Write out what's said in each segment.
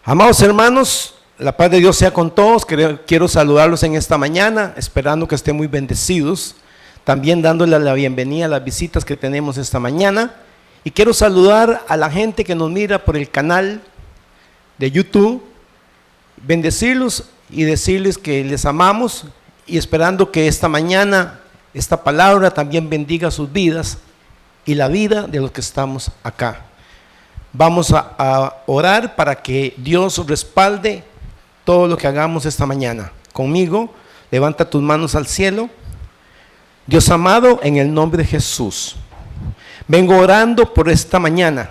Amados hermanos, la paz de Dios sea con todos. Quiero saludarlos en esta mañana, esperando que estén muy bendecidos. También dándole la bienvenida a las visitas que tenemos esta mañana. Y quiero saludar a la gente que nos mira por el canal de YouTube, bendecirlos y decirles que les amamos y esperando que esta mañana esta palabra también bendiga sus vidas y la vida de los que estamos acá. Vamos a orar para que Dios respalde todo lo que hagamos esta mañana. Conmigo, levanta tus manos al cielo. Dios amado, en el nombre de Jesús, vengo orando por esta mañana.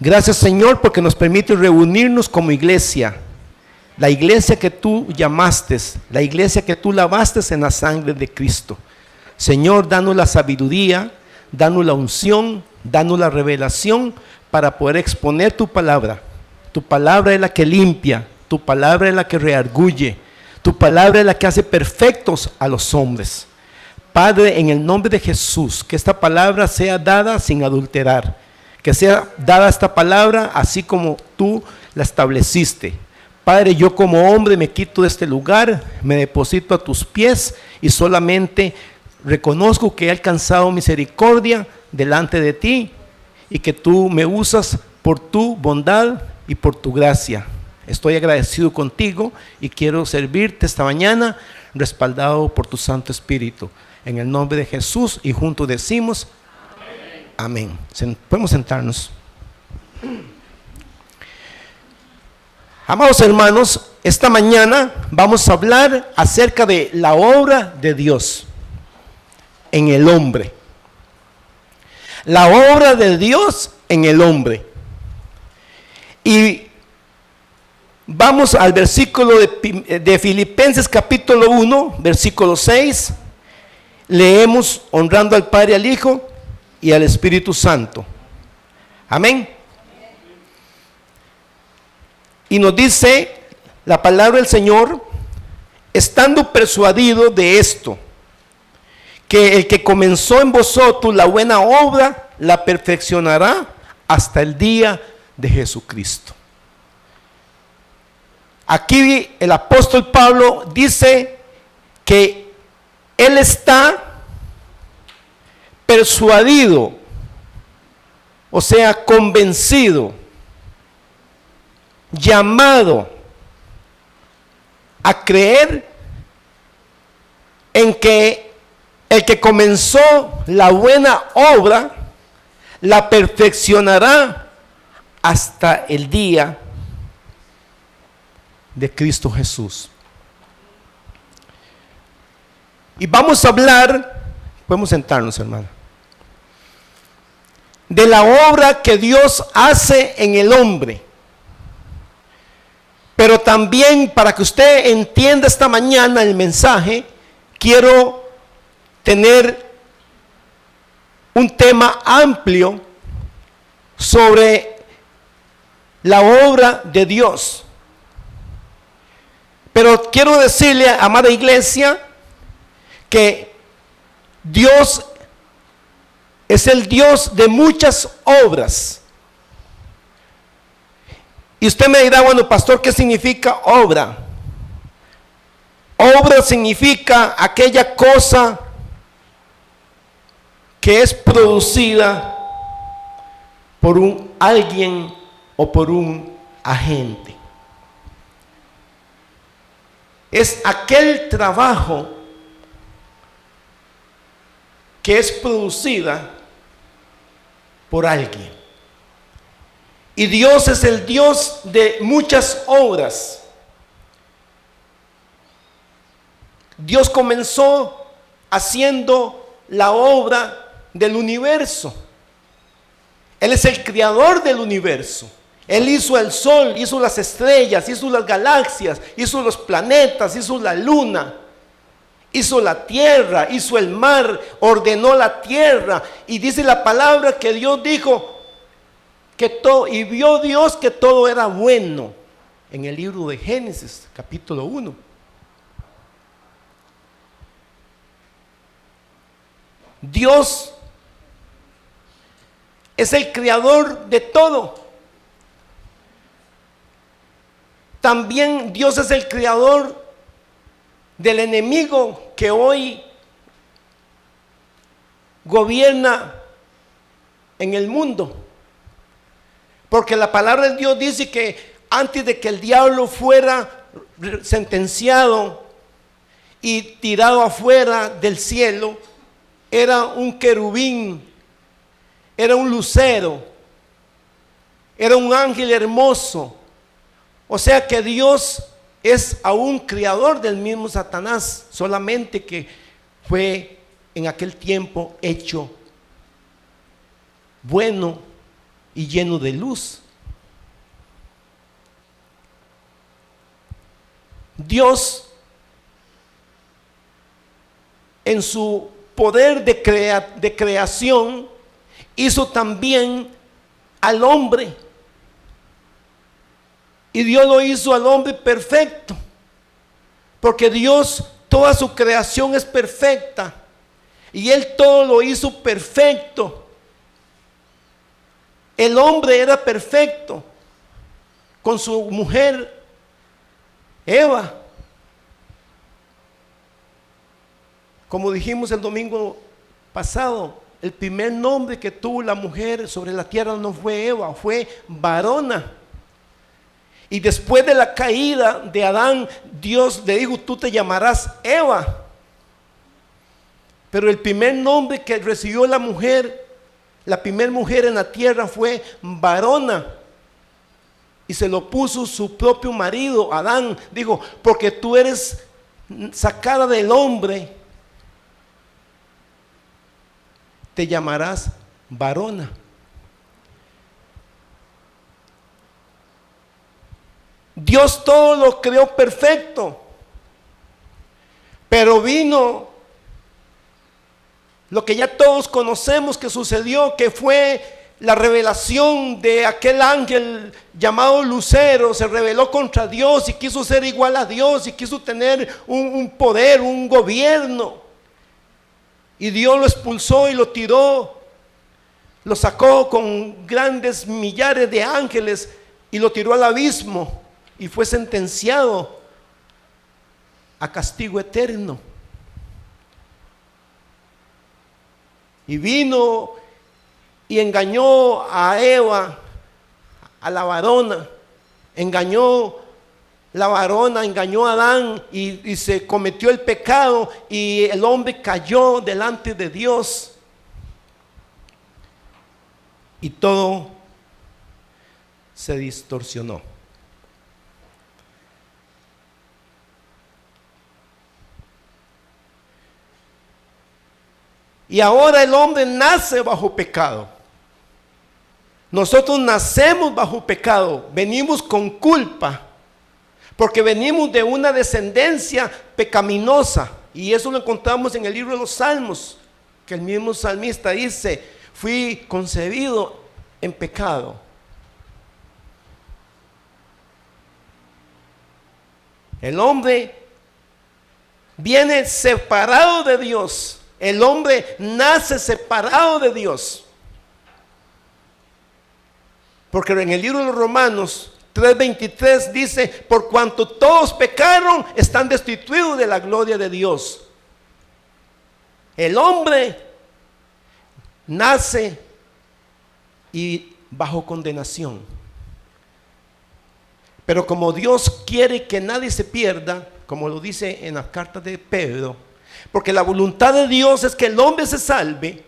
Gracias, Señor, porque nos permite reunirnos como iglesia. La iglesia que tú llamaste, la iglesia que tú lavaste en la sangre de Cristo. Señor, danos la sabiduría, danos la unción, danos la revelación para poder exponer tu palabra. Tu palabra es la que limpia, tu palabra es la que reargulle, tu palabra es la que hace perfectos a los hombres. Padre, en el nombre de Jesús, que esta palabra sea dada sin adulterar, que sea dada esta palabra así como tú la estableciste. Padre, yo como hombre me quito de este lugar, me deposito a tus pies y solamente reconozco que he alcanzado misericordia delante de ti y que tú me usas por tu bondad y por tu gracia. Estoy agradecido contigo y quiero servirte esta mañana respaldado por tu Santo Espíritu. En el nombre de Jesús y juntos decimos amén. Podemos sentarnos. Amados hermanos, esta mañana vamos a hablar acerca de la obra de Dios en el hombre. La obra de Dios en el hombre. Y vamos al versículo de Filipenses capítulo 1, versículo 6. Leemos honrando al Padre, al Hijo y al Espíritu Santo. Amén. Y nos dice la palabra del Señor, estando persuadido de esto, que el que comenzó en vosotros la buena obra, la perfeccionará hasta el día de Jesucristo. Aquí el apóstol Pablo dice que él está persuadido, o sea, convencido, llamado a creer en que el que comenzó la buena obra la perfeccionará hasta el día de Cristo Jesús. Y vamos a hablar, podemos sentarnos, hermano, de la obra que Dios hace en el hombre. Pero también para que usted entienda esta mañana el mensaje, quiero tener un tema amplio sobre la obra de Dios. Pero quiero decirle, amada iglesia, que Dios es el Dios de muchas obras. Y usted me dirá, bueno, pastor, ¿qué significa obra? Obra significa aquella cosa que es producida por alguien o por un agente. Es aquel trabajo que es producida por alguien. Y Dios es el Dios de muchas obras. Dios comenzó haciendo la obra del universo. Él es el creador del universo. Él hizo el sol, hizo las estrellas, hizo las galaxias, hizo los planetas, hizo la luna, hizo la tierra, hizo el mar, ordenó la tierra. Y dice la palabra que Dios dijo que todo, y vio Dios que todo era bueno, en el libro de Génesis, capítulo 1. Dios es el creador de todo. También Dios es el creador del enemigo que hoy gobierna en el mundo. Porque la palabra de Dios dice que antes de que el diablo fuera sentenciado y tirado afuera del cielo, era un querubín, era un lucero, era un ángel hermoso. O sea que Dios es aún creador del mismo Satanás, solamente que fue en aquel tiempo hecho bueno y lleno de luz. Dios, en su poder de creación, hizo también al hombre. Y Dios lo hizo al hombre perfecto, porque Dios, toda su creación es perfecta, y Él todo lo hizo perfecto. El hombre era perfecto con su mujer Eva. Como dijimos el domingo pasado, el primer nombre que tuvo la mujer sobre la tierra no fue Eva, fue varona. Y después de la caída de Adán, Dios le dijo: tú te llamarás Eva. Pero el primer nombre que recibió la mujer, la primera mujer en la tierra, fue varona. Y se lo puso su propio marido, Adán. Dijo: porque tú eres sacada del hombre, te llamarás varona. Dios todo lo creó perfecto, pero vino lo que ya todos conocemos que sucedió, que fue la revelación de aquel ángel llamado Lucero. Se rebeló contra Dios y quiso ser igual a Dios y quiso tener un poder, un gobierno. Y Dios lo expulsó y lo tiró, lo sacó con grandes millares de ángeles y lo tiró al abismo. Y fue sentenciado a castigo eterno. Y vino y engañó a Eva, a la varona. Engañó la varona, engañó a Adán y se cometió el pecado. Y el hombre cayó delante de Dios. Y todo se distorsionó. Y ahora el hombre nace bajo pecado. Nosotros nacemos bajo pecado, venimos con culpa, porque venimos de una descendencia pecaminosa. Y eso lo encontramos en el libro de los Salmos, que el mismo salmista dice: fui concebido en pecado. El hombre viene separado de Dios. El hombre nace separado de Dios. Porque en el libro de los Romanos 3:23 dice: por cuanto todos pecaron, están destituidos de la gloria de Dios. El hombre nace y bajo condenación. Pero como Dios quiere que nadie se pierda, como lo dice en las cartas de Pedro, porque la voluntad de Dios es que el hombre se salve,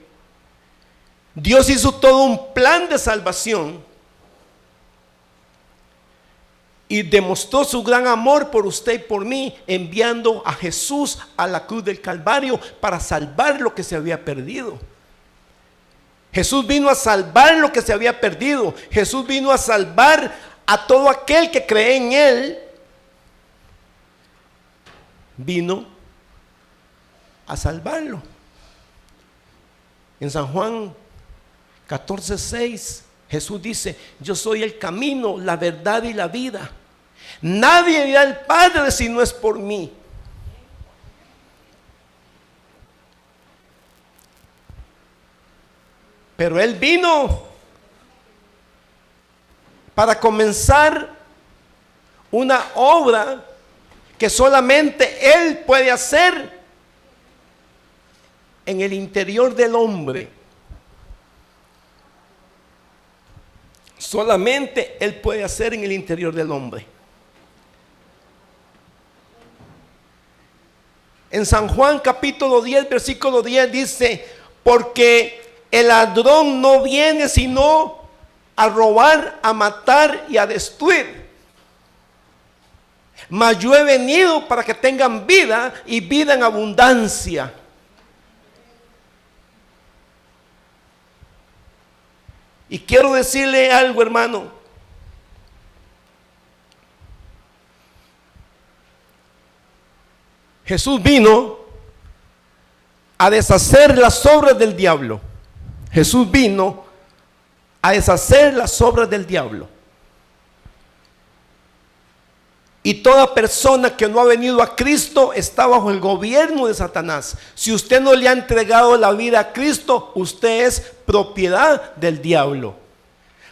Dios hizo todo un plan de salvación y demostró su gran amor por usted y por mí, enviando a Jesús a la cruz del Calvario para salvar lo que se había perdido. Jesús vino a salvar lo que se había perdido. Jesús vino a salvar a todo aquel que cree en Él. Vino a salvarlo. En San Juan 14:6 Jesús dice: yo soy el camino, la verdad y la vida. Nadie irá al Padre si no es por mí. Pero Él vino para comenzar una obra que solamente Él puede hacer en el interior del hombre. Solamente Él puede hacer en el interior del hombre. En San Juan capítulo 10, versículo 10 dice: porque el ladrón no viene sino a robar, a matar y a destruir. Mas yo he venido para que tengan vida y vida en abundancia. Y quiero decirle algo, hermano. Jesús vino a deshacer las obras del diablo. Jesús vino a deshacer las obras del diablo. Y toda persona que no ha venido a Cristo está bajo el gobierno de Satanás. Si usted no le ha entregado la vida a Cristo, usted es propiedad del diablo.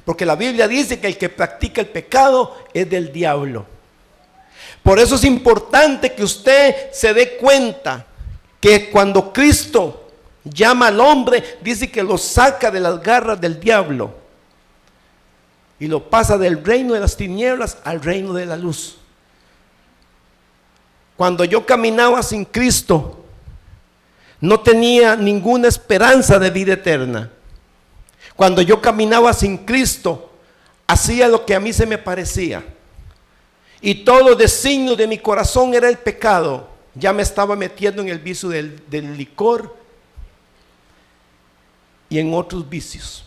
Porque la Biblia dice que el que practica el pecado es del diablo. Por eso es importante que usted se dé cuenta que cuando Cristo llama al hombre, dice que lo saca de las garras del diablo y lo pasa del reino de las tinieblas al reino de la luz. Cuando yo caminaba sin Cristo, no tenía ninguna esperanza de vida eterna. Cuando yo caminaba sin Cristo, hacía lo que a mí se me parecía. Y todo designio de mi corazón era el pecado. Ya me estaba metiendo en el vicio del licor y en otros vicios.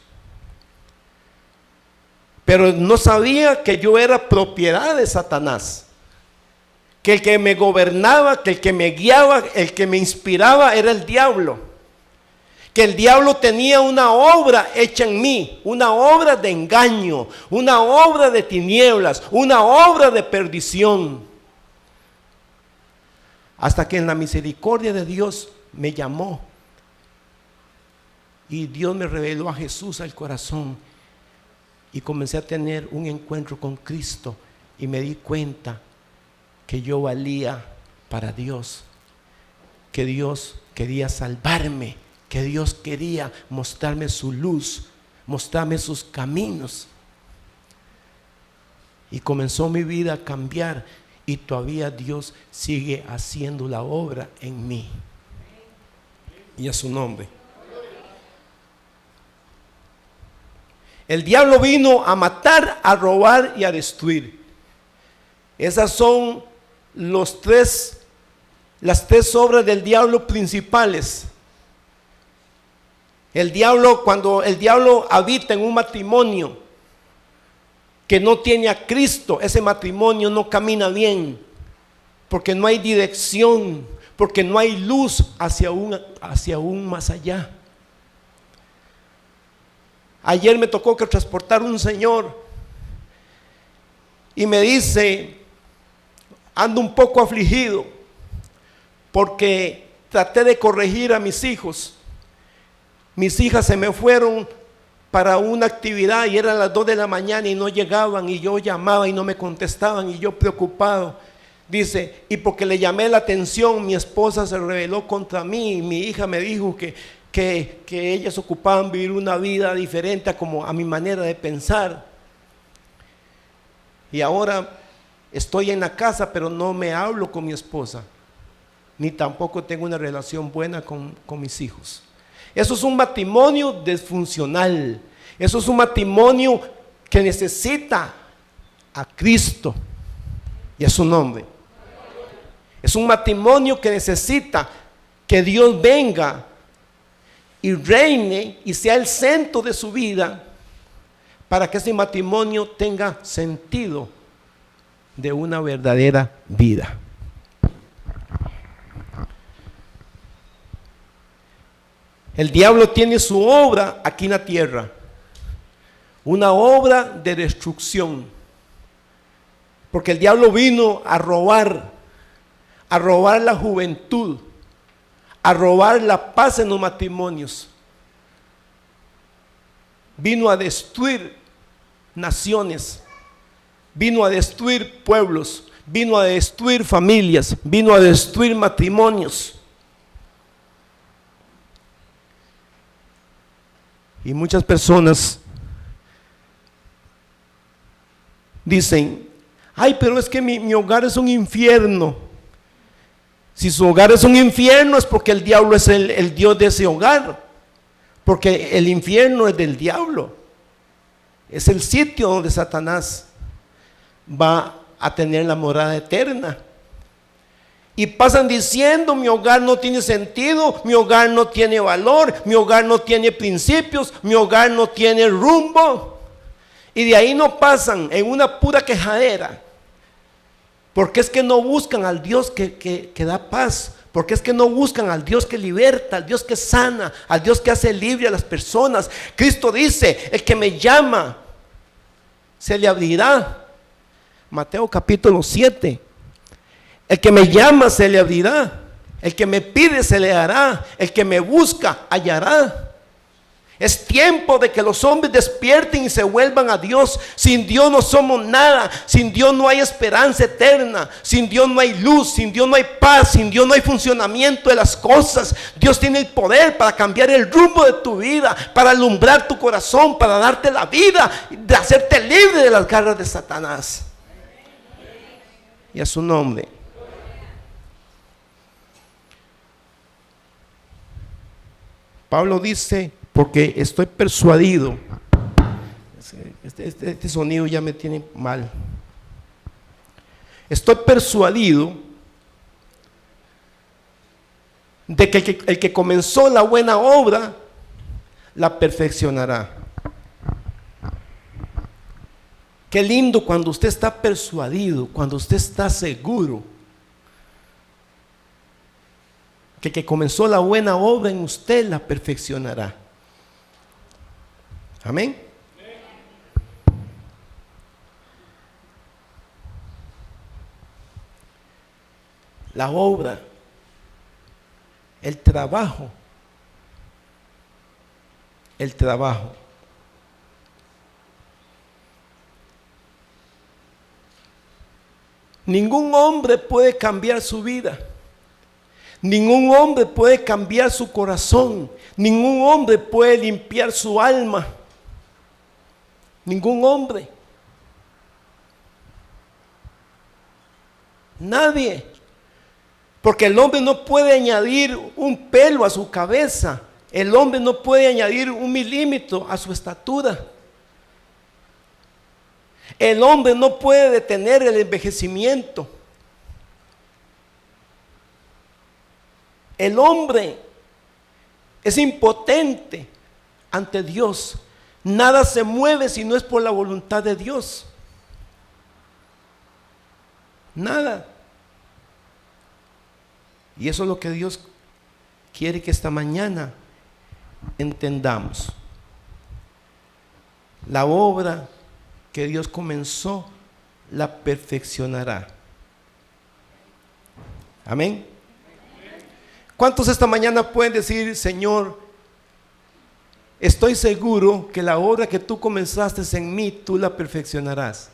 Pero no sabía que yo era propiedad de Satanás. Que el que me gobernaba, que el que me guiaba, el que me inspiraba era el diablo. Que el diablo tenía una obra hecha en mí, una obra de engaño, una obra de tinieblas, una obra de perdición. Hasta que en la misericordia de Dios me llamó y Dios me reveló a Jesús al corazón y comencé a tener un encuentro con Cristo y me di cuenta que yo valía para Dios, que Dios quería salvarme, que Dios quería mostrarme su luz, mostrarme sus caminos. Y comenzó mi vida a cambiar y todavía Dios sigue haciendo la obra en mí. Y a su nombre. El diablo vino a matar, a robar y a destruir. Esas son las tres obras del diablo principales. El diablo, cuando el diablo habita en un matrimonio que no tiene a Cristo, ese matrimonio no camina bien, porque no hay dirección, porque no hay luz hacia un más allá. Ayer me tocó que transportar un señor y me dice: ando un poco afligido porque traté de corregir a mis hijos. Mis hijas se me fueron para una actividad y eran las 2 de la mañana y no llegaban, y yo llamaba y no me contestaban y yo preocupado. Dice: y porque le llamé la atención, mi esposa se rebeló contra mí y mi hija me dijo que ellas ocupaban vivir una vida diferente a mi manera de pensar. Y ahora estoy en la casa, pero no me hablo con mi esposa, ni tampoco tengo una relación buena con mis hijos. Eso es un matrimonio disfuncional. Eso es un matrimonio que necesita a Cristo y a su nombre. Es un matrimonio que necesita que Dios venga y reine y sea el centro de su vida para que ese matrimonio tenga sentido de una verdadera vida. El diablo tiene su obra aquí en la tierra, una obra de destrucción, porque el diablo vino a robar la juventud, a robar la paz en los matrimonios, vino a destruir naciones, vino a destruir pueblos, vino a destruir familias, vino a destruir matrimonios. Y muchas personas dicen, ay, pero es que mi hogar es un infierno. Si su hogar es un infierno es porque el diablo es el Dios de ese hogar. Porque el infierno es del diablo. Es el sitio donde Satanás va a tener la morada eterna. Y pasan diciendo, mi hogar no tiene sentido, mi hogar no tiene valor, mi hogar no tiene principios, mi hogar no tiene rumbo. Y de ahí no pasan en una pura quejadera. Porque es que no buscan al Dios que da paz. Porque es que no buscan al Dios que liberta, al Dios que sana, al Dios que hace libre a las personas. Cristo dice, el que me llama, se le abrirá. Mateo capítulo 7. El que me llama, se le abrirá. El que me pide, se le hará. El que me busca, hallará. Es tiempo de que los hombres despierten y se vuelvan a Dios. Sin Dios no somos nada. Sin Dios no hay esperanza eterna. Sin Dios no hay luz. Sin Dios no hay paz. Sin Dios no hay funcionamiento de las cosas. Dios tiene el poder para cambiar el rumbo de tu vida, para alumbrar tu corazón, para darte la vida, de hacerte libre de las garras de Satanás. Y a su nombre. Pablo dice, porque estoy persuadido. Este sonido ya me tiene mal. Estoy persuadido de que el que comenzó la buena obra la perfeccionará. Qué lindo cuando usted está persuadido, cuando usted está seguro que el que comenzó la buena obra en usted la perfeccionará. Amén. La obra, el trabajo. Ningún hombre puede cambiar su vida. Ningún hombre puede cambiar su corazón. Ningún hombre puede limpiar su alma. Ningún hombre. Nadie. Porque el hombre no puede añadir un pelo a su cabeza. El hombre no puede añadir un milímetro a su estatura. El hombre no puede detener el envejecimiento. El hombre es impotente ante Dios. Nada se mueve si no es por la voluntad de Dios. Nada. Y eso es lo que Dios quiere que esta mañana entendamos. La obra que Dios comenzó, la perfeccionará. Amén. ¿Cuántos esta mañana pueden decir, Señor, estoy seguro que la obra que tú comenzaste en mí, tú la perfeccionarás?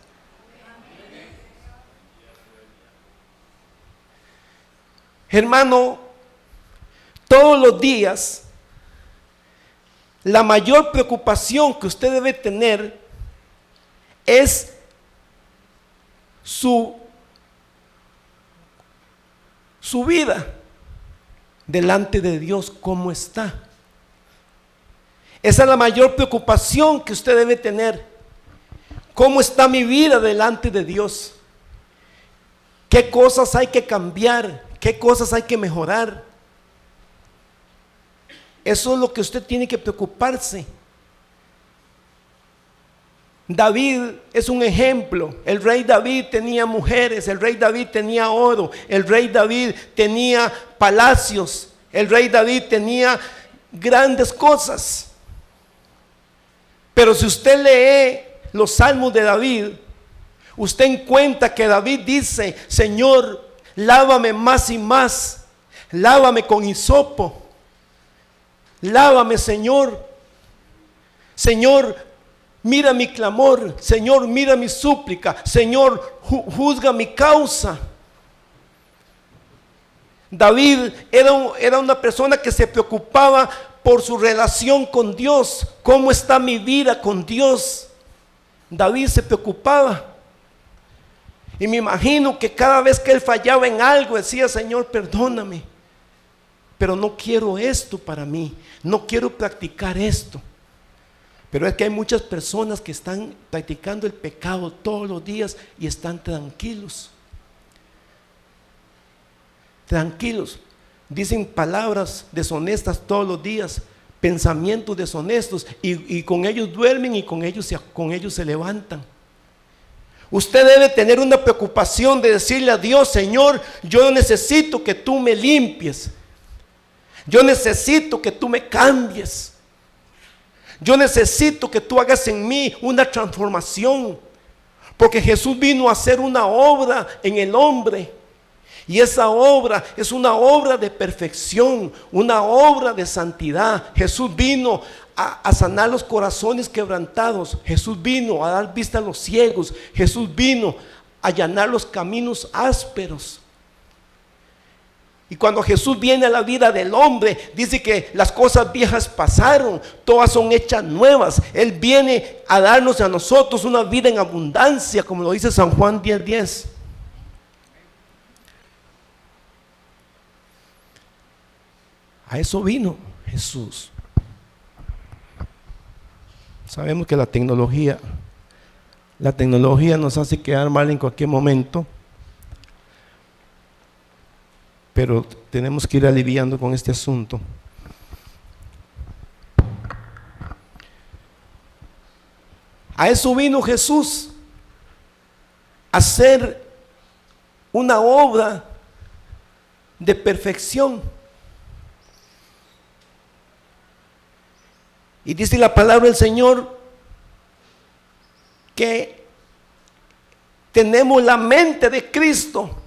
Hermano, todos los días, la mayor preocupación que usted debe tener es su vida delante de Dios, ¿cómo está? Esa es la mayor preocupación que usted debe tener. ¿Cómo está mi vida delante de Dios? ¿Qué cosas hay que cambiar? ¿Qué cosas hay que mejorar? Eso es lo que usted tiene que preocuparse. David es un ejemplo. El rey David tenía mujeres, el rey David tenía oro, el rey David tenía palacios, el rey David tenía grandes cosas. Pero si usted lee los salmos de David, usted encuentra que David dice, Señor, lávame más y más, lávame con hisopo, lávame, Señor. Señor, mira mi clamor, Señor, mira mi súplica, Señor, juzga mi causa. David era una persona que se preocupaba por su relación con Dios. ¿Cómo está mi vida con Dios? David se preocupaba. Y me imagino que cada vez que él fallaba en algo, decía: Señor, perdóname, pero no quiero esto para mí, no quiero practicar esto. Pero es que hay muchas personas que están practicando el pecado todos los días y están tranquilos. Tranquilos. Dicen palabras deshonestas todos los días, pensamientos deshonestos, y con ellos duermen y con ellos se levantan. Usted debe tener una preocupación de decirle a Dios: Señor, yo necesito que tú me limpies. Yo necesito que tú me cambies. Yo necesito que tú hagas en mí una transformación. Porque Jesús vino a hacer una obra en el hombre. Y esa obra es una obra de perfección, una obra de santidad. Jesús vino a sanar los corazones quebrantados. Jesús vino a dar vista a los ciegos. Jesús vino a allanar los caminos ásperos. Y cuando Jesús viene a la vida del hombre, dice que las cosas viejas pasaron, todas son hechas nuevas. Él viene a darnos a nosotros una vida en abundancia, como lo dice San Juan 10:10. A eso vino Jesús. Sabemos que la tecnología nos hace quedar mal en cualquier momento, pero tenemos que ir aliviando con este asunto. A eso vino Jesús, a hacer una obra de perfección. Y dice la palabra del Señor que tenemos la mente de Cristo.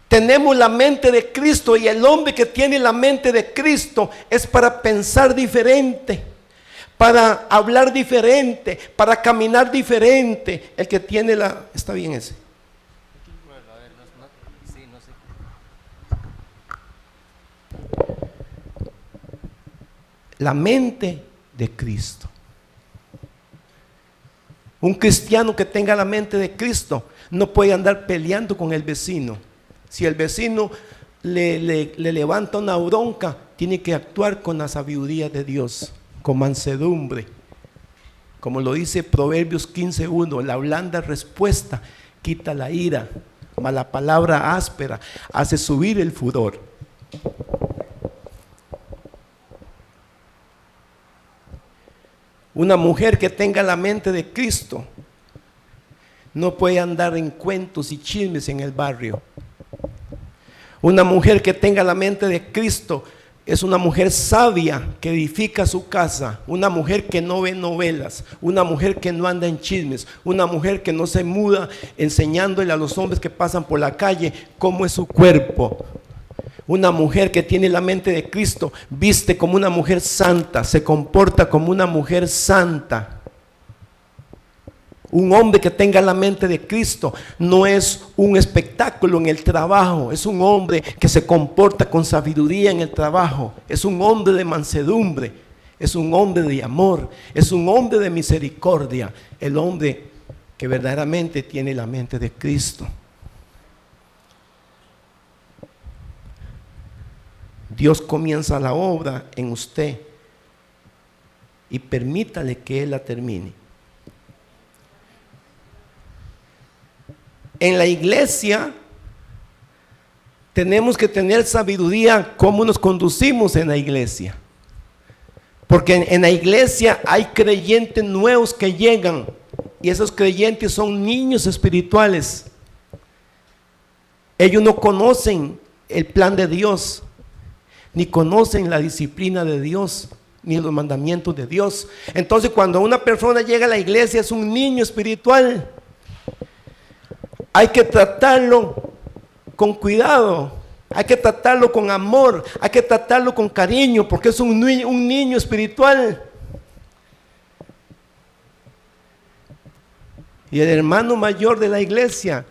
Tenemos la mente de Cristo, y el hombre que tiene la mente de Cristo es para pensar diferente, para hablar diferente, para caminar diferente. El que tiene la... ¿Está bien ese? La mente de Cristo. Un cristiano que tenga la mente de Cristo no puede andar peleando con el vecino. Si el vecino le levanta una bronca, tiene que actuar con la sabiduría de Dios, con mansedumbre. Como lo dice Proverbios 15:1, la blanda respuesta quita la ira, mas la palabra áspera hace subir el furor. Una mujer que tenga la mente de Cristo no puede andar en cuentos y chismes en el barrio. Una mujer que tenga la mente de Cristo es una mujer sabia que edifica su casa, una mujer que no ve novelas, una mujer que no anda en chismes, una mujer que no se muda enseñándole a los hombres que pasan por la calle cómo es su cuerpo. Una mujer que tiene la mente de Cristo viste como una mujer santa, se comporta como una mujer santa. Un hombre que tenga la mente de Cristo no es un espectáculo en el trabajo, es un hombre que se comporta con sabiduría en el trabajo, es un hombre de mansedumbre, es un hombre de amor, es un hombre de misericordia, el hombre que verdaderamente tiene la mente de Cristo. Dios comienza la obra en usted y permítale que Él la termine. En la iglesia tenemos que tener sabiduría cómo nos conducimos en la iglesia. Porque en la iglesia hay creyentes nuevos que llegan, y esos creyentes son niños espirituales. Ellos no conocen el plan de Dios, ni conocen la disciplina de Dios, ni los mandamientos de Dios. Entonces, cuando una persona llega a la iglesia, es un niño espiritual. Hay que tratarlo con cuidado, hay que tratarlo con amor, hay que tratarlo con cariño, porque es un niño espiritual. Y el hermano mayor de la iglesia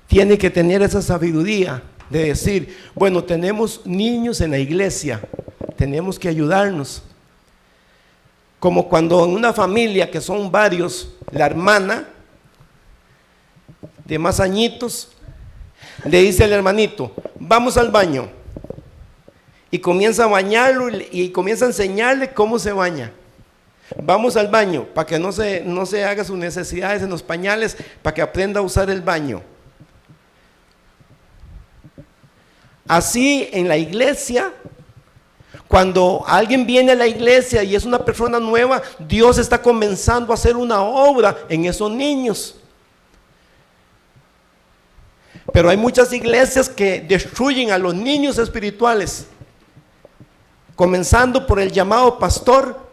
tiene que tener esa sabiduría de decir, bueno, tenemos niños en la iglesia, tenemos que ayudarnos. Como cuando en una familia que son varios, la hermana de más añitos le dice al hermanito, vamos al baño. Y comienza a bañarlo y comienza a enseñarle cómo se baña. Vamos al baño para que no se haga sus necesidades en los pañales, para que aprenda a usar el baño. Así en la iglesia, cuando alguien viene a la iglesia y es una persona nueva, Dios está comenzando a hacer una obra en esos niños. Pero hay muchas iglesias que destruyen a los niños espirituales. Comenzando por el llamado pastor,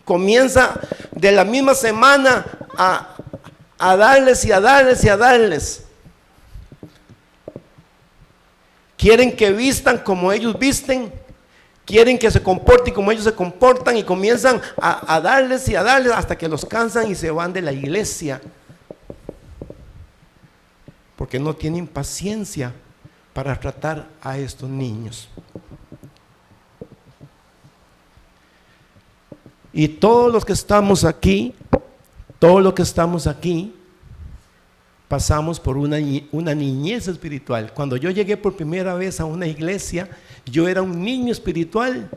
comienza de la misma semana a darles y a darles y a darles. Quieren que vistan como ellos visten, quieren que se comporten como ellos se comportan y comienzan a darles y a darles hasta que los cansan y se van de la iglesia. Porque no tienen paciencia para tratar a estos niños. Y todos los que estamos aquí, pasamos por una niñez espiritual. Cuando yo llegué por primera vez a una iglesia, yo era un niño espiritual.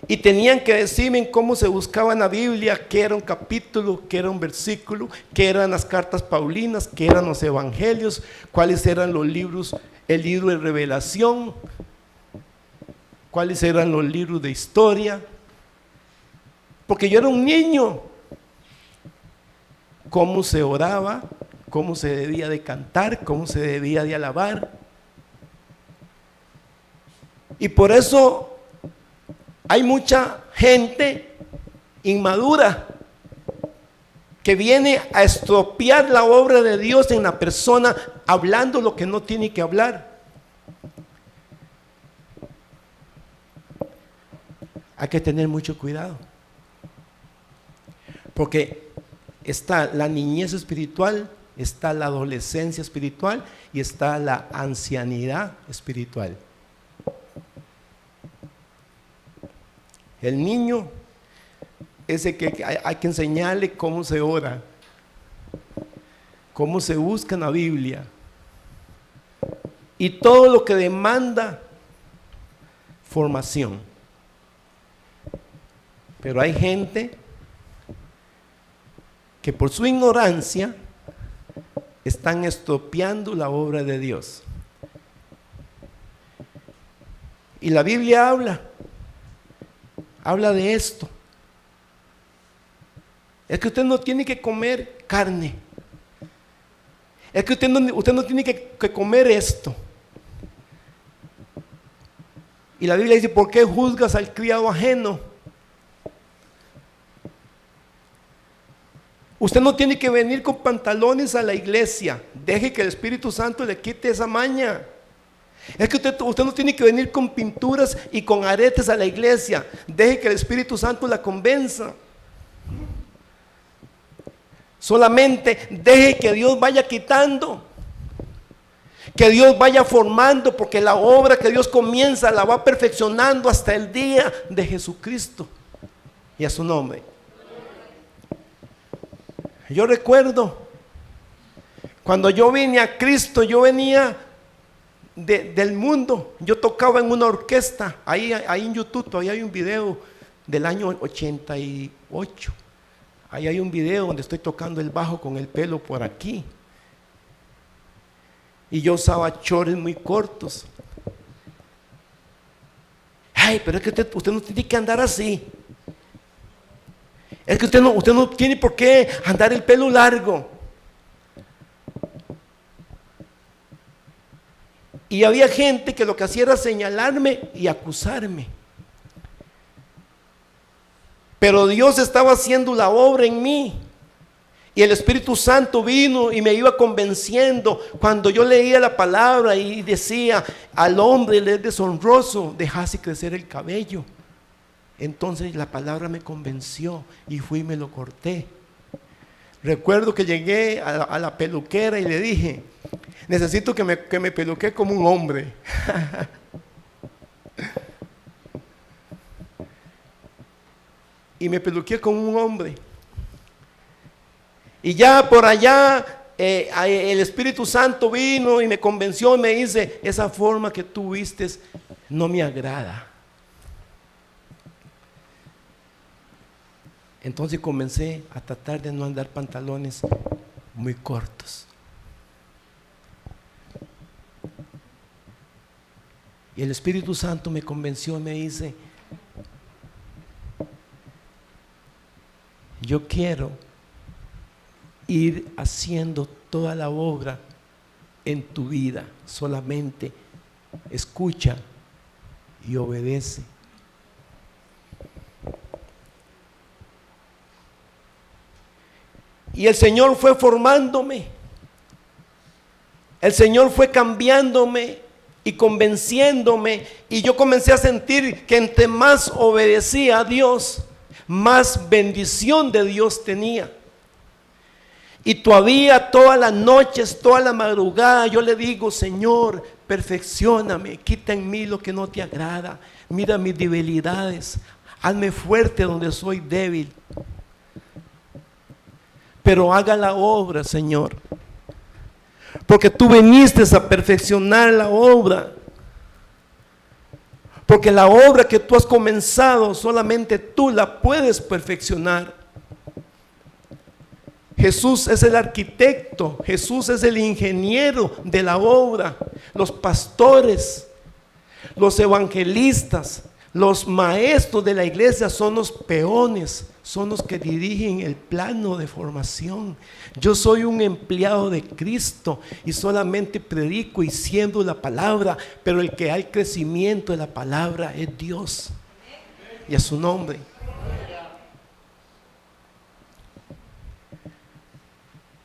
Y tenían que decirme cómo se buscaba en la Biblia, qué era un capítulo, qué era un versículo, qué eran las cartas paulinas, qué eran los evangelios, cuáles eran los libros, el libro de revelación, cuáles eran los libros de historia. Porque yo era un niño. Cómo se oraba, cómo se debía de cantar, cómo se debía de alabar. Y por eso hay mucha gente inmadura que viene a estropear la obra de Dios en la persona, hablando lo que no tiene que hablar. Hay que tener mucho cuidado. Porque está la niñez espiritual, está la adolescencia espiritual y está la ancianidad espiritual. El niño es el que hay que enseñarle cómo se ora, cómo se busca en la Biblia y todo lo que demanda formación. Pero hay gente que por su ignorancia están estropeando la obra de Dios. Y la Biblia habla de esto. Es que usted no tiene que comer carne. Es que usted no tiene que comer esto. Y la Biblia dice, ¿por qué juzgas al criado ajeno? Usted no tiene que venir con pantalones a la iglesia. Deje que el Espíritu Santo le quite esa maña. Es que usted no tiene que venir con pinturas y con aretes a la iglesia. Deje que el Espíritu Santo la convenza. Solamente deje que Dios vaya quitando, que Dios vaya formando, porque la obra que Dios comienza la va perfeccionando hasta el día de Jesucristo y a su nombre. Yo recuerdo cuando yo vine a Cristo, yo venía del mundo. Yo tocaba en una orquesta, ahí en YouTube todavía hay un video del año 88. Ahí hay un video donde estoy tocando el bajo con el pelo por aquí. Y yo usaba chores muy cortos. Ay, pero es que usted no tiene que andar así. Es que usted no tiene por qué andar el pelo largo. Y había gente que lo que hacía era señalarme y acusarme. Pero Dios estaba haciendo la obra en mí. Y el Espíritu Santo vino y me iba convenciendo cuando yo leía la palabra y decía, al hombre le es deshonroso dejarse crecer el cabello. Entonces la palabra me convenció y fui y me lo corté. Recuerdo que llegué a la peluquera y le dije, necesito que me peluque como un hombre. Y me peluqué como un hombre. Y ya por allá el Espíritu Santo vino y me convenció y me dice, esa forma que tú vistes no me agrada. Entonces comencé a tratar de no andar pantalones muy cortos. Y el Espíritu Santo me convenció y me dice, yo quiero ir haciendo toda la obra en tu vida, solamente escucha y obedece. Y el Señor fue formándome, el Señor fue cambiándome y convenciéndome, y yo comencé a sentir que entre más obedecía a Dios, más bendición de Dios tenía. Y todavía todas las noches, toda la madrugada, yo le digo, Señor, perfeccióname, quita en mí lo que no te agrada, mira mis debilidades, hazme fuerte donde soy débil. Pero haga la obra, Señor, porque tú viniste a perfeccionar la obra. Porque la obra que tú has comenzado, solamente tú la puedes perfeccionar. Jesús es el arquitecto, Jesús es el ingeniero de la obra. Los pastores, los evangelistas, los maestros de la iglesia son los peones, son los que dirigen el plano de formación. Yo soy un empleado de Cristo y solamente predico y siembro la palabra, pero el que da el crecimiento de la palabra es Dios, y a su nombre.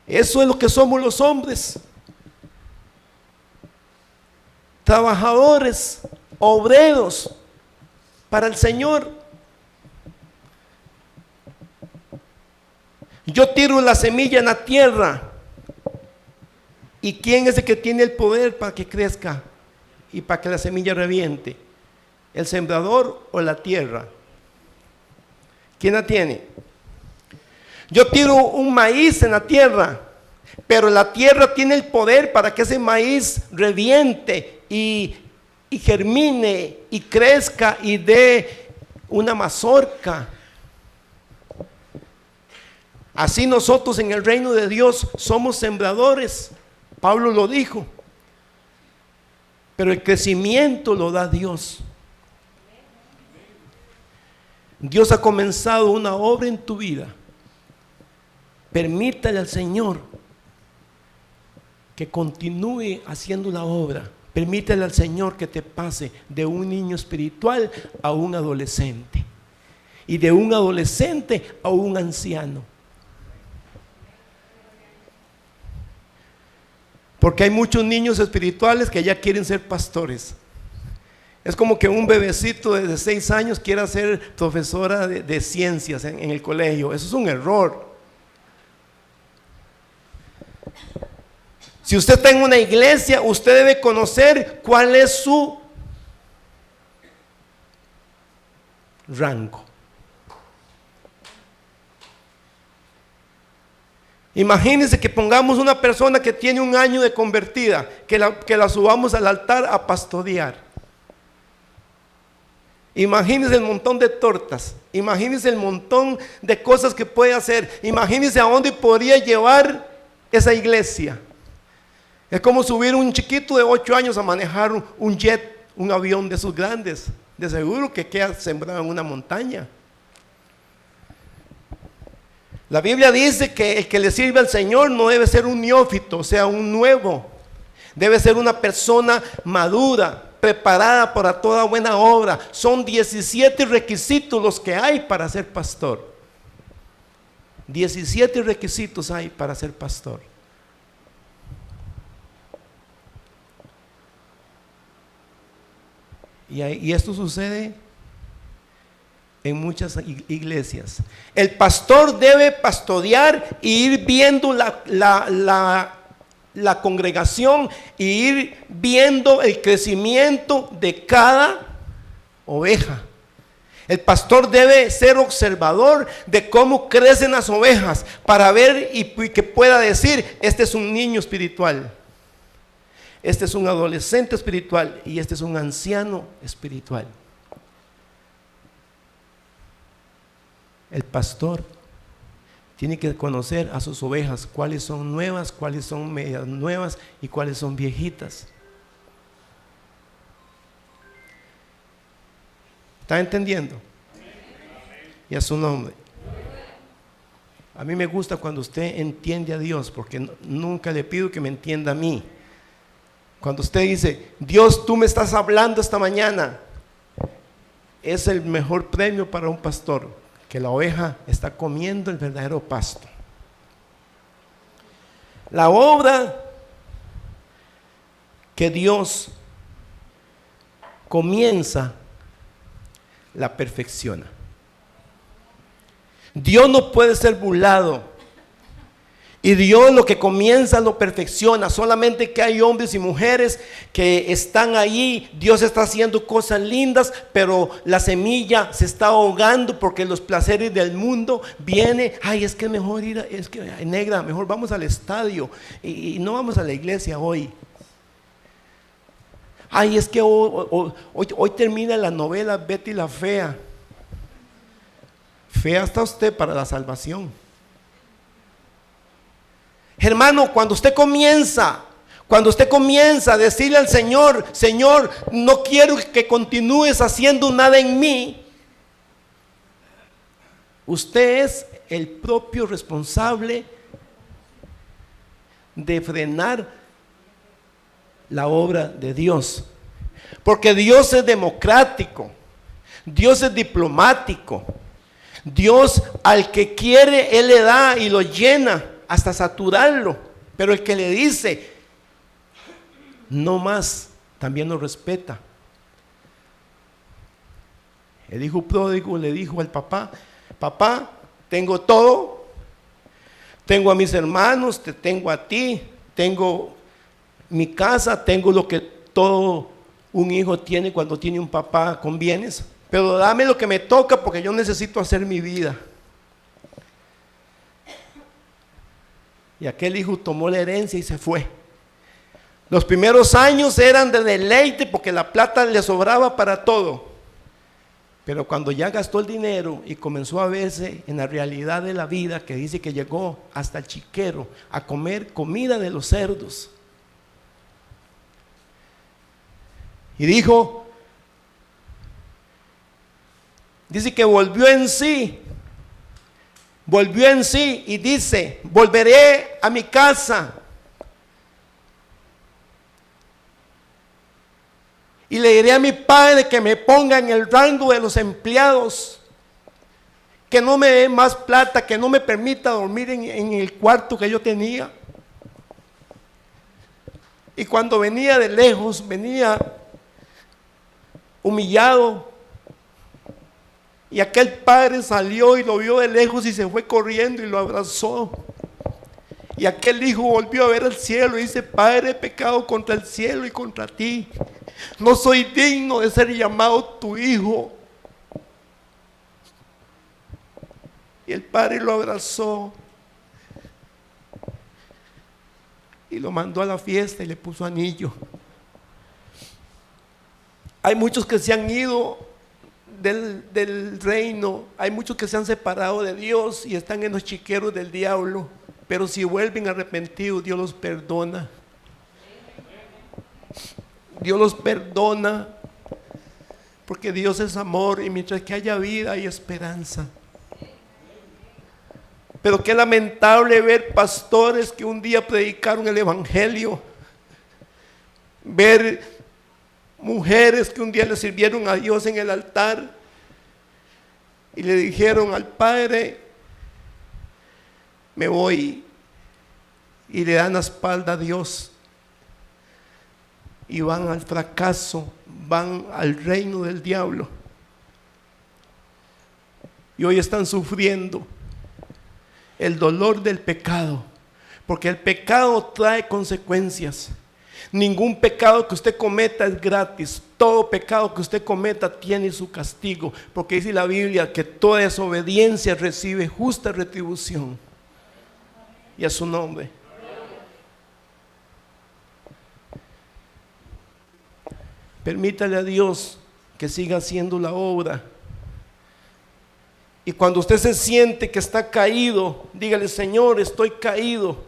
Eso es lo que somos los hombres, trabajadores, obreros para el Señor. Yo tiro la semilla en la tierra, ¿y quién es el que tiene el poder para que crezca y para que la semilla reviente? ¿El sembrador o la tierra? ¿Quién la tiene? Yo tiro un maíz en la tierra, pero la tierra tiene el poder para que ese maíz reviente y germine y crezca y dé una mazorca. Así nosotros en el reino de Dios somos sembradores. Pablo lo dijo. Pero el crecimiento lo da Dios. Dios ha comenzado una obra en tu vida. Permítale al Señor que continúe haciendo la obra. Permítale al Señor que te pase de un niño espiritual a un adolescente, y de un adolescente a un anciano. Porque hay muchos niños espirituales que ya quieren ser pastores. Es como que un bebecito de 6 años quiera ser profesora de ciencias en el colegio. Eso es un error. Si usted está en una iglesia, usted debe conocer cuál es su rango. Imagínense que pongamos una persona que tiene 1 año de convertida, que la subamos al altar a pastorear. Imagínense el montón de tortas, imagínense el montón de cosas que puede hacer, imagínense a dónde podría llevar esa iglesia. Es como subir un chiquito de 8 años a manejar un jet, un avión de esos grandes. De seguro que queda sembrado en una montaña. La Biblia dice que el que le sirve al Señor no debe ser un neófito, o sea, un nuevo. Debe ser una persona madura, preparada para toda buena obra. Son 17 requisitos los que hay para ser pastor. 17 requisitos hay para ser pastor. Y esto sucede en muchas iglesias. El pastor debe pastorear e ir viendo la congregación e ir viendo el crecimiento de cada oveja. El pastor debe ser observador de cómo crecen las ovejas para ver y que pueda decir: este es un niño espiritual, este es un adolescente espiritual y este es un anciano espiritual. El pastor tiene que conocer a sus ovejas, cuáles son nuevas, cuáles son medias nuevas y cuáles son viejitas. ¿Está entendiendo? Y a su nombre. A mí me gusta cuando usted entiende a Dios, porque nunca le pido que me entienda a mí. Cuando usted dice: Dios, tú me estás hablando esta mañana, es el mejor premio para un pastor, que la oveja está comiendo el verdadero pasto. La obra que Dios comienza, la perfecciona. Dios no puede ser burlado, y Dios lo que comienza lo perfecciona. Solamente que hay hombres y mujeres que están ahí. Dios está haciendo cosas lindas, pero la semilla se está ahogando porque los placeres del mundo vienen. Ay, es que es mejor ir, es que negra, mejor vamos al estadio y no vamos a la iglesia hoy. Ay, es que hoy termina la novela Betty la Fea. Fea está usted para la salvación. Hermano, cuando usted comienza a decirle al Señor: Señor, no quiero que continúes haciendo nada en mí, usted es el propio responsable de frenar la obra de Dios. Porque Dios es democrático, Dios es diplomático. Dios al que quiere, Él le da y lo llena hasta saturarlo. Pero el que le dice no más, también lo respeta. El hijo pródigo le dijo al papá: papá, tengo todo, tengo a mis hermanos, te tengo a ti, tengo mi casa, tengo lo que todo un hijo tiene cuando tiene un papá con bienes, pero dame lo que me toca porque yo necesito hacer mi vida. Y aquel hijo tomó la herencia y se fue. Los primeros años eran de deleite porque la plata le sobraba para todo. Pero cuando ya gastó el dinero y comenzó a verse en la realidad de la vida, que dice que llegó hasta el chiquero a comer comida de los cerdos. Y dice que volvió en sí y dice: volveré a mi casa y le diré a mi padre que me ponga en el rango de los empleados, que no me dé más plata, que no me permita dormir en el cuarto que yo tenía. Y cuando venía de lejos, venía humillado, y aquel padre salió y lo vio de lejos y se fue corriendo y lo abrazó. Y aquel hijo volvió a ver al cielo y dice: Padre, he pecado contra el cielo y contra ti, no soy digno de ser llamado tu hijo. Y el padre lo abrazó y lo mandó a la fiesta y le puso anillo. Hay muchos que se han ido del reino, hay muchos que se han separado de Dios y están en los chiqueros del diablo, pero si vuelven arrepentidos, Dios los perdona. Dios los perdona, porque Dios es amor, y mientras que haya vida hay esperanza. Pero qué lamentable ver pastores que un día predicaron el evangelio, ver mujeres que un día le sirvieron a Dios en el altar y le dijeron al Padre: me voy, y le dan la espalda a Dios y van al fracaso, van al reino del diablo. y hoy están sufriendo el dolor del pecado, porque el pecado trae consecuencias. Ningún pecado que usted cometa es gratis. Todo pecado que usted cometa tiene su castigo, porque dice la Biblia que toda desobediencia recibe justa retribución. Y a su nombre. Permítale a Dios que siga haciendo la obra. Y cuando usted se siente que está caído, dígale: Señor, estoy caído,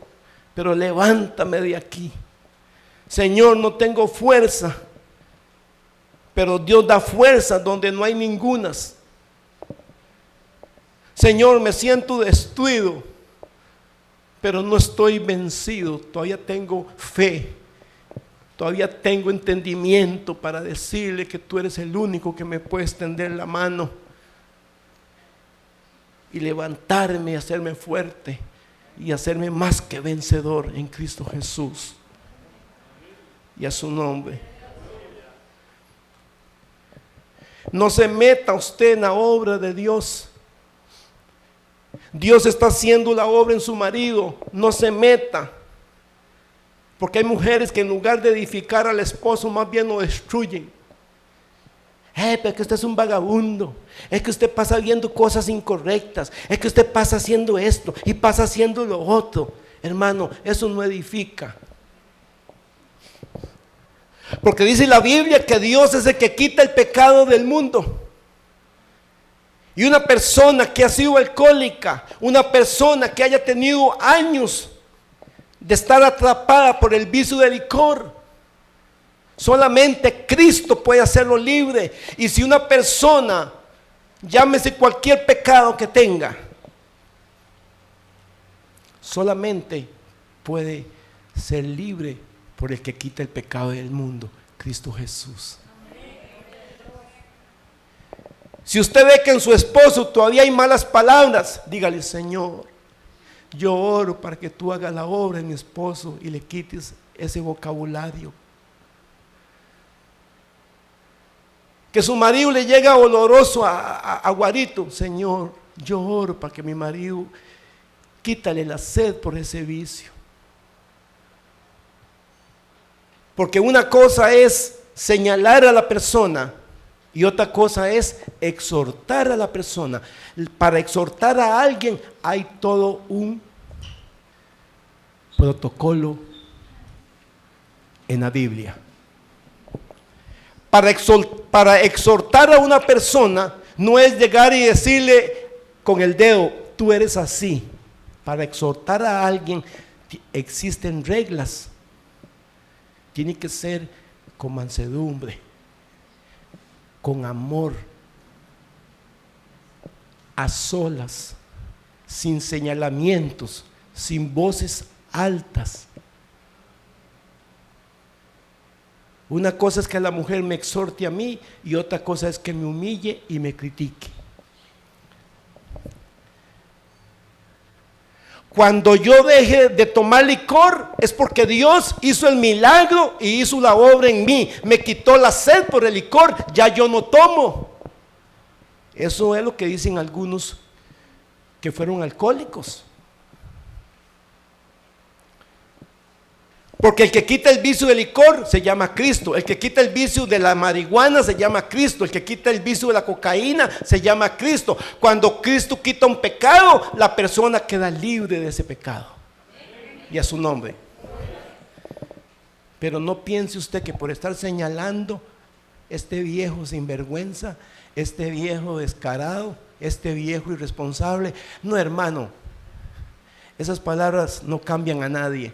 pero levántame de aquí. Señor, no tengo fuerza, pero Dios da fuerza donde no hay ningunas. Señor, me siento destruido, pero no estoy vencido. Todavía tengo fe, todavía tengo entendimiento para decirle que tú eres el único que me puede extender la mano y levantarme y hacerme fuerte y hacerme más que vencedor en Cristo Jesús. Y a su nombre. No se meta usted en la obra de Dios. Dios está haciendo la obra en su marido. No se meta. Porque hay mujeres que en lugar de edificar al esposo, más bien lo destruyen. Pero es que usted es un vagabundo. Es que usted pasa viendo cosas incorrectas. Es que usted pasa haciendo esto y pasa haciendo lo otro. Hermano, eso no edifica. Porque dice la Biblia que Dios es el que quita el pecado del mundo. Y una persona que ha sido alcohólica, una persona que haya tenido años de estar atrapada por el vicio del licor, solamente Cristo puede hacerlo libre. Y si una persona, llámese cualquier pecado que tenga, solamente puede ser libre por el que quita el pecado del mundo, Cristo Jesús. Si usted ve que en su esposo todavía hay malas palabras, dígale: Señor, yo oro para que tú hagas la obra en mi esposo y le quites ese vocabulario. Que su marido le llega oloroso a guarito, Señor, yo oro para que mi marido quítale la sed por ese vicio. Porque una cosa es señalar a la persona y otra cosa es exhortar a la persona. Para exhortar a alguien hay todo un protocolo en la Biblia. Para exhortar a una persona no es llegar y decirle con el dedo: tú eres así. Para exhortar a alguien existen reglas. Tiene que ser con mansedumbre, con amor, a solas, sin señalamientos, sin voces altas. Una cosa es que la mujer me exhorte a mí y otra cosa es que me humille y me critique. Cuando yo deje de tomar licor es porque Dios hizo el milagro y hizo la obra en mí. Me quitó la sed por el licor, ya yo no tomo. Eso es lo que dicen algunos que fueron alcohólicos. Porque el que quita el vicio del licor se llama Cristo. El que quita el vicio de la marihuana se llama Cristo. El que quita el vicio de la cocaína se llama Cristo. Cuando Cristo quita un pecado, la persona queda libre de ese pecado. Y a su nombre. Pero no piense usted que por estar señalando este viejo sinvergüenza, este viejo descarado, este viejo irresponsable. No, hermano. Esas palabras no cambian a nadie.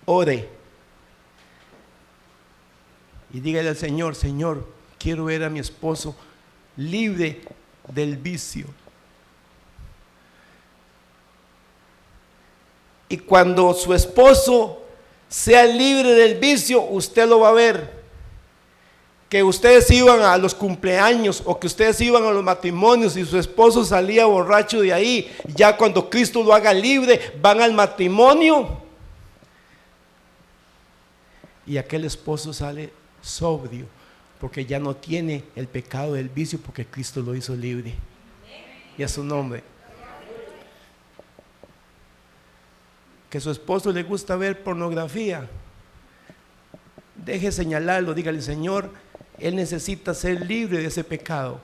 Ore y dígale al Señor: Señor, quiero ver a mi esposo libre del vicio. Y cuando su esposo sea libre del vicio, usted lo va a ver. Que ustedes iban a los cumpleaños o que ustedes iban a los matrimonios y su esposo salía borracho de ahí. Ya cuando Cristo lo haga libre, van al matrimonio y aquel esposo sale sobrio, porque ya no tiene el pecado del vicio, porque Cristo lo hizo libre. Y a su nombre. Que su esposo le gusta ver pornografía, deje señalarlo, dígale: Señor, él necesita ser libre de ese pecado.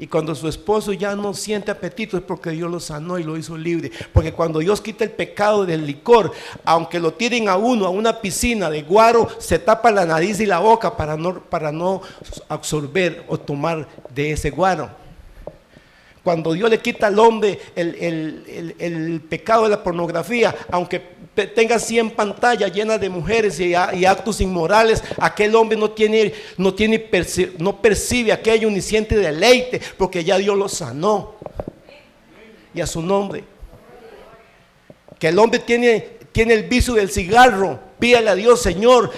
Y cuando su esposo ya no siente apetito, es porque Dios lo sanó y lo hizo libre. Porque cuando Dios quita el pecado del licor, aunque lo tiren a uno a una piscina de guaro, se tapa la nariz y la boca para no absorber o tomar de ese guaro. Cuando Dios le quita al hombre el pecado de la pornografía, aunque tenga 100 pantallas llenas de mujeres y actos inmorales, aquel hombre no percibe aquello ni siente deleite, porque ya Dios lo sanó. Y a su nombre. Que el hombre tiene el vicio del cigarro, pídale a Dios: Señor,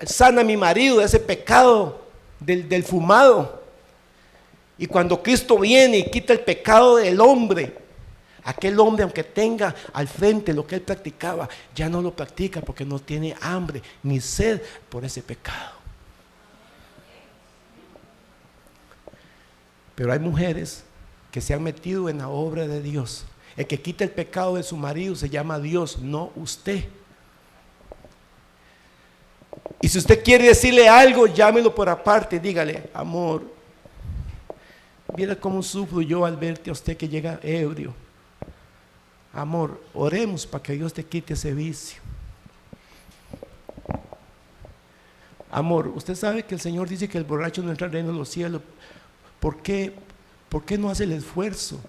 sana a mi marido de ese pecado del fumado. Y cuando Cristo viene y quita el pecado del hombre, aquel hombre, aunque tenga al frente lo que él practicaba, ya no lo practica, porque no tiene hambre ni sed por ese pecado. Pero hay mujeres que se han metido en la obra de Dios. El que quita el pecado de su marido se llama Dios, no usted. Y si usted quiere decirle algo, llámelo por aparte, dígale: amor, mira cómo sufro yo al verte a usted que llega ebrio. Amor, oremos para que Dios te quite ese vicio. Amor, usted sabe que el Señor dice que el borracho no entra al reino de los cielos. ¿Por qué no hace el esfuerzo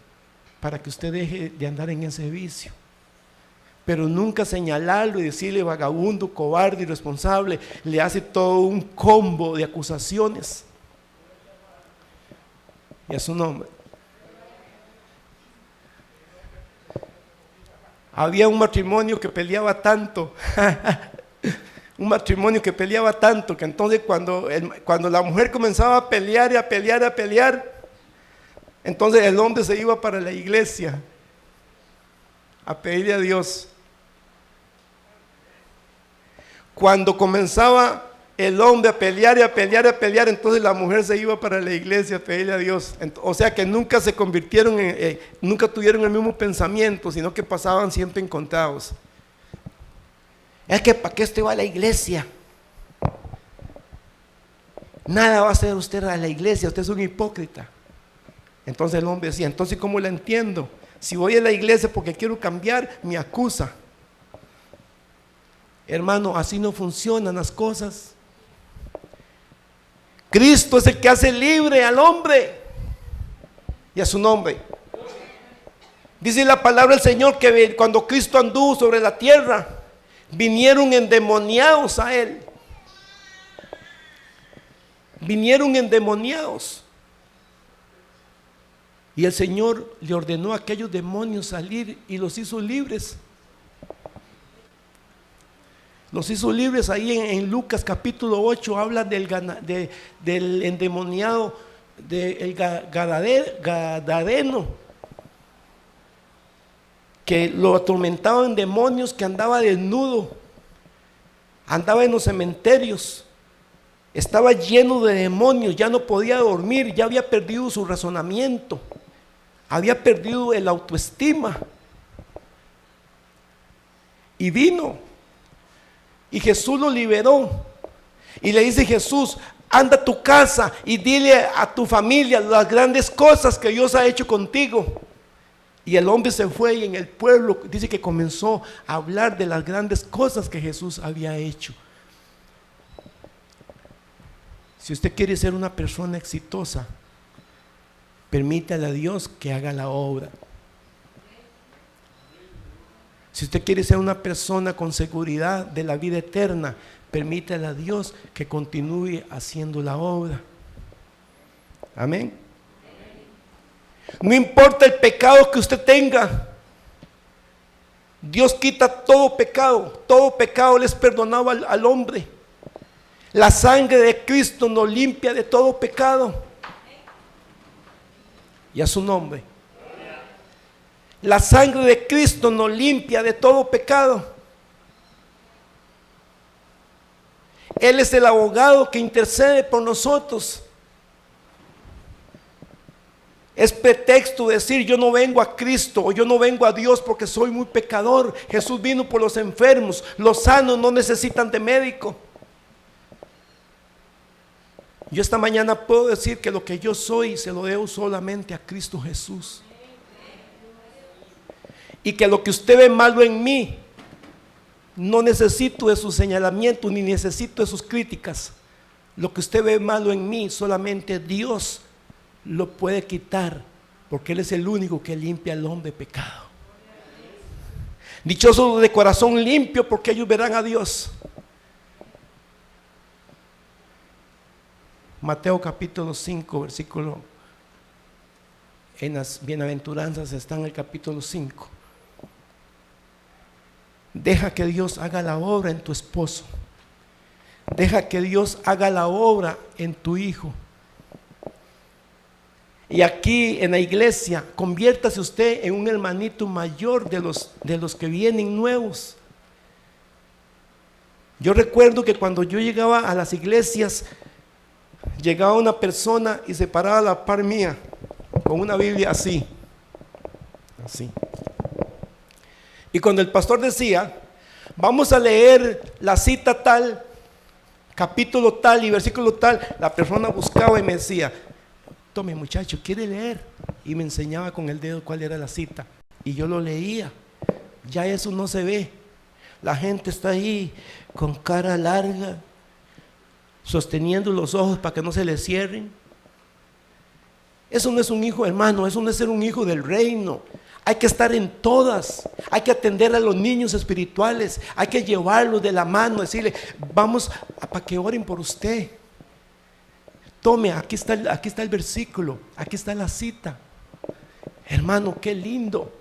para que usted deje de andar en ese vicio? Pero nunca señalarlo y decirle vagabundo, cobarde, irresponsable. Le hace todo un combo de acusaciones. Y a su nombre. Había un matrimonio que peleaba tanto, un matrimonio que peleaba tanto, que entonces cuando la mujer comenzaba a pelear y a pelear, entonces el hombre se iba para la iglesia a pedirle a Dios. Cuando comenzaba el hombre a pelear, entonces la mujer se iba para la iglesia a pedirle a Dios. O sea que nunca se convirtieron nunca tuvieron el mismo pensamiento, sino que pasaban siempre encontrados. Es que ¿para qué usted va a la iglesia? Nada va a hacer usted a la iglesia, usted es un hipócrita. Entonces el hombre decía: entonces ¿cómo la entiendo? Si voy a la iglesia porque quiero cambiar, me acusa. Hermano, así no funcionan las cosas. Cristo es el que hace libre al hombre. Y a su nombre. Dice la palabra del Señor que cuando Cristo anduvo sobre la tierra, vinieron endemoniados a él. Vinieron endemoniados. Y el Señor le ordenó a aquellos demonios salir y los hizo libres. Los hizo libres. Ahí en Lucas capítulo 8 habla del endemoniado, del gadareno, que lo atormentaban demonios, que andaba desnudo, andaba en los cementerios, estaba lleno de demonios, ya no podía dormir, ya había perdido su razonamiento, había perdido el autoestima. Y vino y Jesús lo liberó. Y le dice Jesús: anda a tu casa y dile a tu familia las grandes cosas que Dios ha hecho contigo. Y el hombre se fue y en el pueblo dice que comenzó a hablar de las grandes cosas que Jesús había hecho. Si usted quiere ser una persona exitosa, permítale a Dios que haga la obra. Si usted quiere ser una persona con seguridad de la vida eterna, permítale a Dios que continúe haciendo la obra. Amén. No importa el pecado que usted tenga, Dios quita todo pecado le es perdonado al hombre. La sangre de Cristo nos limpia de todo pecado. Y a su nombre. La sangre de Cristo nos limpia de todo pecado. Él es el abogado que intercede por nosotros. Es pretexto decir yo no vengo a Cristo o yo no vengo a Dios porque soy muy pecador. Jesús vino por los enfermos, los sanos no necesitan de médico. Yo esta mañana puedo decir que lo que yo soy se lo debo solamente a Cristo Jesús. Y que lo que usted ve malo en mí, no necesito de su señalamiento ni necesito de sus críticas. Lo que usted ve malo en mí, solamente Dios lo puede quitar, porque Él es el único que limpia al hombre de pecado. Dichosos los de corazón limpio, porque ellos verán a Dios. Mateo capítulo 5, versículo, en las bienaventuranzas está en el capítulo 5. Deja que Dios haga la obra en tu esposo. Deja que Dios haga la obra en tu hijo. Y aquí en la iglesia, conviértase usted en un hermanito mayor de los que vienen nuevos. Yo recuerdo que cuando yo llegaba a las iglesias, llegaba una persona y se paraba a la par mía con una Biblia así. Y cuando el pastor decía, vamos a leer la cita tal, capítulo tal y versículo tal, la persona buscaba y me decía, tome muchacho, ¿quiere leer? Y me enseñaba con el dedo cuál era la cita. Y yo lo leía. Ya eso no se ve. La gente está ahí con cara larga, sosteniendo los ojos para que no se le cierren. Eso no es un hijo, hermano, eso no es ser un hijo del reino. Hay que estar en todas, hay que atender a los niños espirituales, hay que llevarlos de la mano, decirle, vamos para que oren por usted. Tome, aquí está el versículo, aquí está la cita. Hermano, qué lindo.